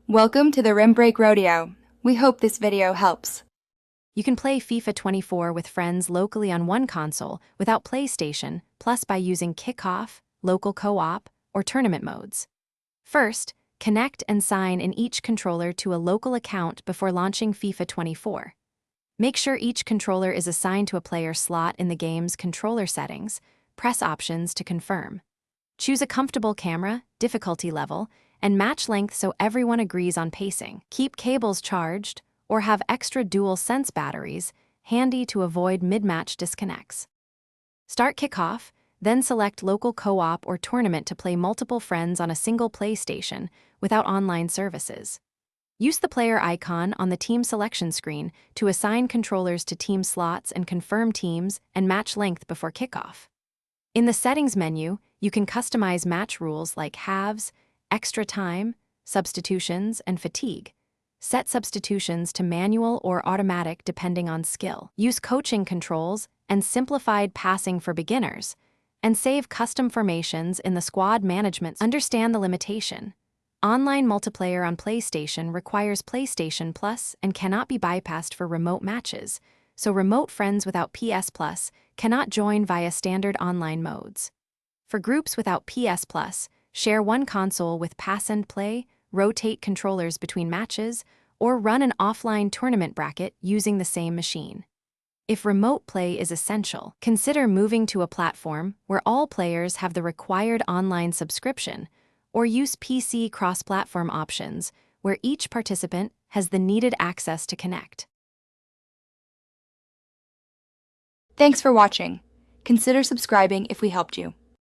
Welcome to the Rim Break Rodeo. We hope this video helps. You can play FIFA 24 with friends locally on one console without PlayStation, plus by using Kickoff, local co-op, or tournament modes. First, connect and sign in each controller to a local account before launching FIFA 24. Make sure each controller is assigned to a player slot in the game's controller settings. Press options to confirm. Choose a comfortable camera, difficulty level, and match length so everyone agrees on pacing. Keep cables charged or have extra dual sense batteries handy to avoid mid-match disconnects. Start kickoff, then select local co-op or tournament to play multiple friends on a single PlayStation without online services. Use the player icon on the team selection screen to assign controllers to team slots and confirm teams and match length before kickoff. In the settings menu, you can customize match rules like halves, extra time, substitutions, and fatigue. Set substitutions to manual or automatic depending on skill. Use coaching controls and simplified passing for beginners, and save custom formations in the squad management. Understand the limitation. Online multiplayer on PlayStation requires PlayStation Plus and cannot be bypassed for remote matches, so remote friends without PS Plus cannot join via standard online modes. For groups without PS Plus, share one console with pass and play, rotate controllers between matches, or run an offline tournament bracket using the same machine. If remote play is essential, consider moving to a platform where all players have the required online subscription, or use PC cross-platform options where each participant has the needed access to connect. Thanks for watching. Consider subscribing if we helped you.